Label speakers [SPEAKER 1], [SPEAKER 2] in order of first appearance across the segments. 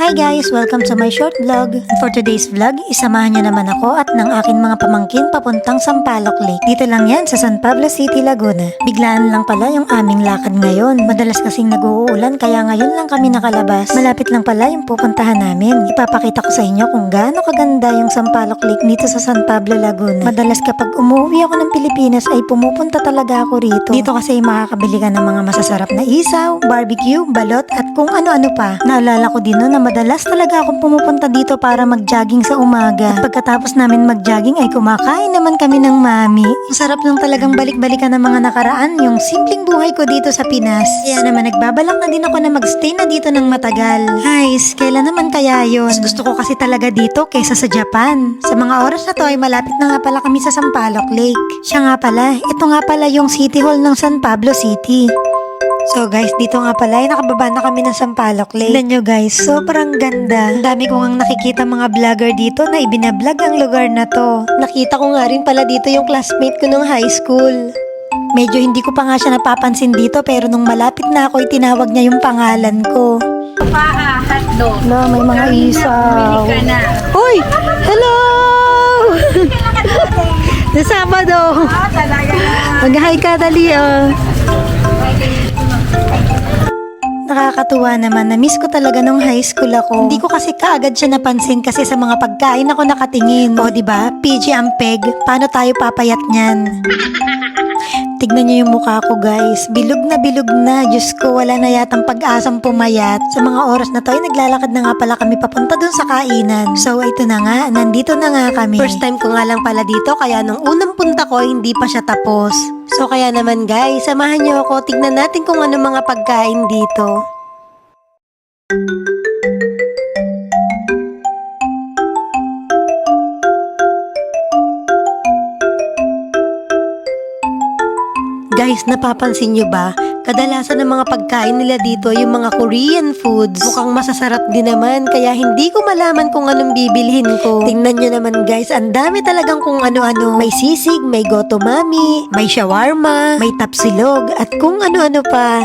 [SPEAKER 1] Hi guys! Welcome to my short vlog. For today's vlog, isamahan niyo naman ako at ng aking mga pamangkin papuntang Sampaloc Lake. Dito lang yan sa San Pablo City, Laguna. Biglaan lang pala yung aming lakad ngayon. Madalas kasing nag-uulan kaya ngayon lang kami nakalabas. Malapit lang pala yung pupuntahan namin. Ipapakita ko sa inyo kung gaano kaganda yung Sampaloc Lake dito sa San Pablo, Laguna. Madalas kapag umuwi ako ng Pilipinas ay pumupunta talaga ako rito. Dito kasi makakabili ka ng mga masasarap na isaw, barbecue, balot at kung ano-ano pa. Naalala ko din no, na madalas talaga akong pumupunta dito para mag-jogging sa umaga. At pagkatapos namin mag-jogging ay kumakain naman kami ng mami. Masarap lang talagang balik-balikan ng mga nakaraan yung simpleng buhay ko dito sa Pinas. Kaya naman nagbabalak na din ako na mag-stay na dito ng matagal. Guys, kailan naman kaya yun? Mas gusto ko kasi talaga dito kaysa sa Japan. Sa mga oras na to ay malapit na nga pala kami sa Sampaloc Lake. Siya nga pala, ito nga pala yung City Hall ng San Pablo City. So guys, dito nga pala ay nakababa na kami ng Sampaloc Lake. Tignan nyo guys, sobrang ganda. Ang dami ko ngang nakikita mga vlogger dito na ibinablog ang lugar na to. Nakita ko nga rin pala dito yung classmate ko nung high school. Medyo hindi ko pa nga siya napapansin dito pero nung malapit na ako itinawag niya yung pangalan ko.
[SPEAKER 2] Hotdog.
[SPEAKER 1] No, may mga isaw.
[SPEAKER 2] Bili ka na.
[SPEAKER 1] Uy! Hello! Sa Sabado.
[SPEAKER 2] Talaga.
[SPEAKER 1] Mag-hi ka dali Nakakatuwa naman, na-miss ko talaga nung high school ako. Hindi ko kasi kaagad siya napansin kasi sa mga pagkain ako nakatingin. O diba, PG ang peg, paano tayo papayat niyan? Tignan niyo yung mukha ko guys, bilog na, Diyos ko wala na yatang pag-asang pumayat. Sa mga oras na to ay naglalakad na nga pala kami papunta dun sa kainan. So ito na nga, nandito na nga kami. First time ko nga lang pala dito kaya nung unang punta ko hindi pa siya tapos. So kaya naman guys, samahan niyo ako, tignan natin kung ano mga pagkain dito. Guys, napapansin nyo ba? Kadalasan ng mga pagkain nila dito yung mga Korean foods. Mukhang masasarap din naman, kaya hindi ko malaman kung anong bibilhin ko. Tingnan nyo naman guys, ang dami talagang kung ano-ano. May sisig, may gotomami, may shawarma, may tapsilog, at kung ano-ano pa.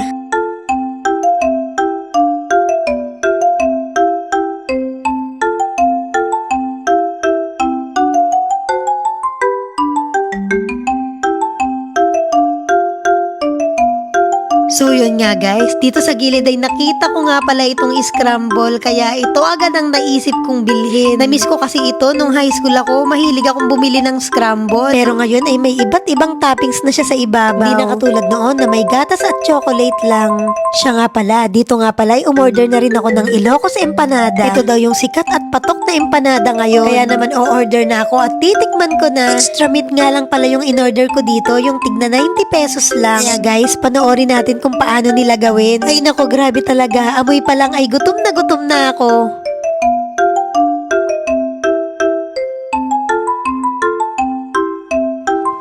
[SPEAKER 1] So yun nga guys, dito sa gilid ay nakita ko nga pala itong scramble kaya ito agad ang naisip kong bilhin. Namiss ko kasi ito nung high school ako, mahilig akong bumili ng scramble. Pero ngayon ay may iba't ibang toppings na siya sa ibabaw. Hindi na katulad noon na may gatas at chocolate lang. Siya nga pala, dito nga pala ay umorder na rin ako ng Ilocos empanada. Ito daw yung sikat at patok na empanada ngayon. Kaya naman o-order na ako at titikman ko na. Extra meat nga lang pala yung in-order ko dito, yung tigna 90 pesos lang. Kaya guys, panoorin natin kung paano nila gawin. Ay nako, grabe talaga. Amoy pa lang ay gutom na ako.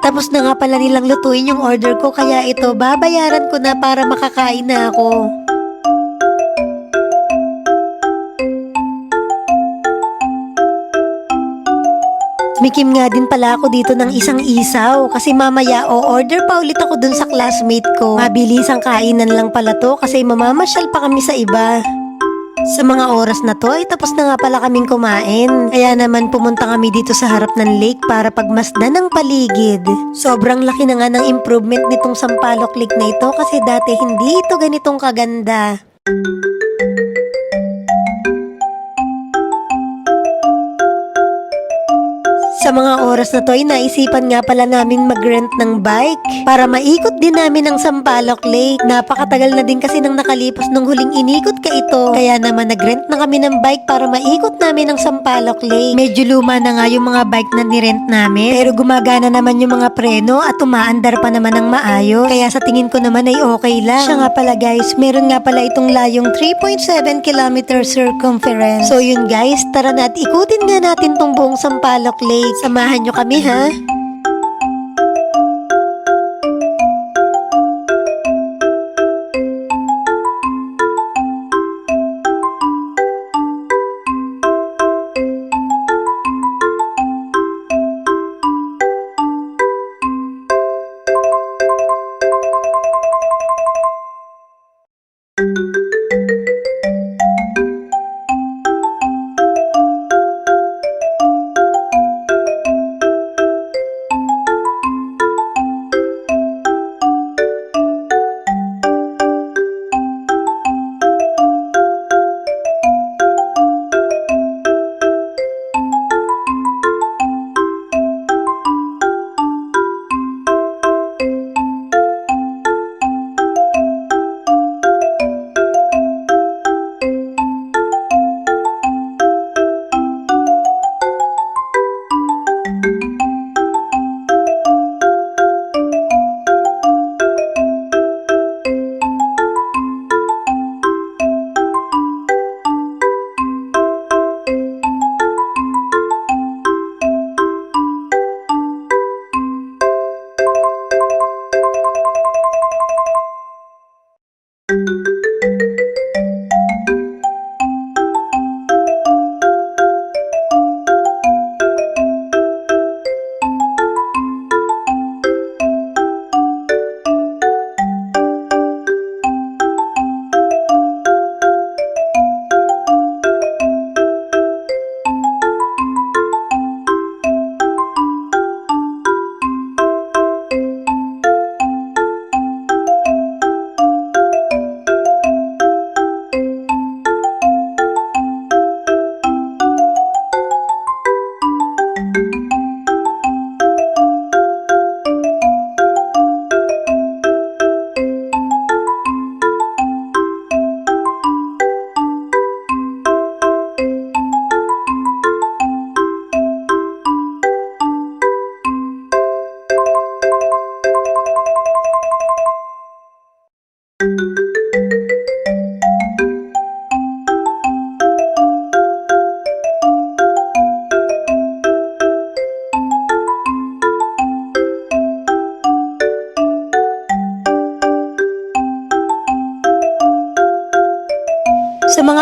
[SPEAKER 1] Tapos na nga pala nilang lutuin yung order ko kaya ito, babayaran ko na para makakain na ako. Tumikim nga din pala ako dito ng isang isaw kasi mamaya o-order pa ulit ako dun sa classmate ko. Mabilisang kainan lang pala to kasi mamamasyal pa kami sa iba. Sa mga oras na to ay tapos na nga pala kaming kumain. Kaya naman pumunta kami dito sa harap ng lake para pagmasdan ng paligid. Sobrang laki na nga ng improvement nitong Sampaloc Lake na ito kasi dati hindi ito ganitong kaganda. Sa mga oras na to ay naisipan nga pala namin mag-rent ng bike para maikot din namin ang Sampaloc Lake. Napakatagal na din kasi nang nakalipas nung huling inikot ka ito. Kaya naman nag-rent na kami ng bike para maikot namin ang Sampaloc Lake. Medyo luma na nga yung mga bike na nirent namin. Pero gumagana naman yung mga preno at umaandar pa naman ng maayos. Kaya sa tingin ko naman ay okay lang. Siya nga pala guys, meron nga pala itong layong 3.7 km circumference. So yun guys, tara na at ikutin nga natin tong buong Sampaloc Lake. Samahan nyo kami ha.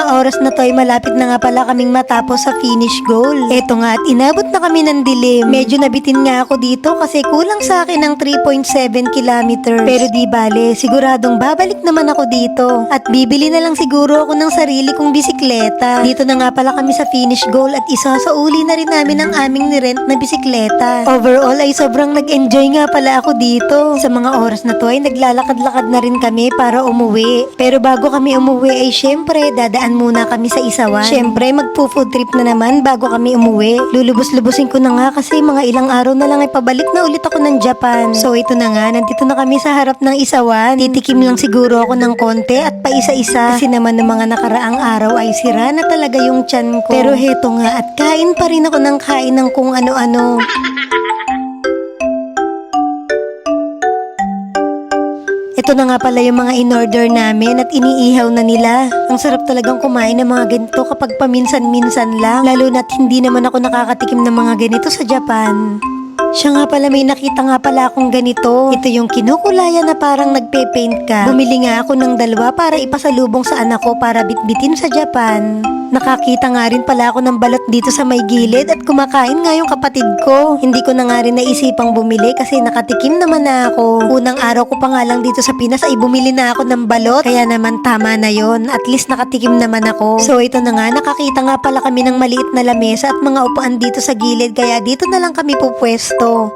[SPEAKER 1] mga oras na to ay malapit na nga pala kaming matapos sa finish goal. Eto nga at inabot na kami ng dilim. Medyo nabitin nga ako dito kasi kulang sa akin ng 3.7 kilometers. Pero di bale, siguradong babalik naman ako dito. At bibili na lang siguro ako ng sarili kong bisikleta. Dito na nga pala kami sa finish goal at isasauli na rin namin ang aming nirent na bisikleta. Overall ay sobrang nag-enjoy nga pala ako dito. Sa mga oras na to ay naglalakad-lakad na rin kami para umuwi. Pero bago kami umuwi ay syempre dadaan muna kami sa Isawan. Syempre magpo-food trip na naman bago kami umuwi. Lulubos-lubusin ko na nga kasi mga ilang araw na lang ay pabalik na ulit ako ng Japan. So ito na nga, nandito na kami sa harap ng Isawan. Titikim lang siguro ako ng konti at pa isa-isa. Kasi naman ng mga nakaraang araw ay sira na talaga yung tiyan ko. Pero heto nga at kain pa rin ako ng kain ng kung ano-ano. Ito na nga pala yung mga in-order namin at iniihaw na nila. Ang sarap talagang kumain ng mga ganito kapag paminsan-minsan lang. Lalo na't hindi naman ako nakakatikim ng mga ganito sa Japan. Siya nga pala may nakita nga pala akong ganito. Ito yung kinukulaya na parang nagpe-paint ka. Bumili nga ako ng 2 para ipasalubong sa anak ko para bitbitin sa Japan. Nakakita nga rin pala ako ng balot dito sa may gilid at kumakain nga yung kapatid ko. Hindi ko na nga rin naisipang bumili kasi nakatikim naman na ako. Unang araw ko pa nga lang dito sa Pinas ay bumili na ako ng balot. Kaya naman tama na yon. At least nakatikim naman ako. So ito na nga, nakakita nga pala kami ng maliit na lamesa at mga upuan dito sa gilid. Kaya dito na lang kami pupwesto.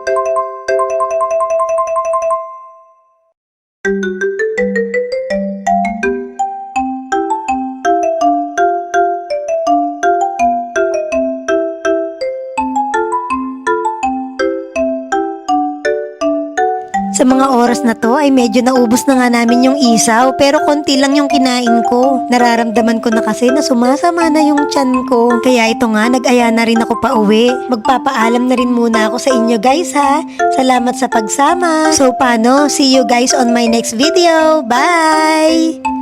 [SPEAKER 1] Sa mga oras na to ay medyo naubos na nga namin yung isaw pero konti lang yung kinain ko. Nararamdaman ko na kasi na sumasama na yung tiyan ko. Kaya ito nga, nag-aya na rin ako pa uwi. Magpapaalam na rin muna ako sa inyo guys ha. Salamat sa pagsama. So paano? See you guys on my next video. Bye!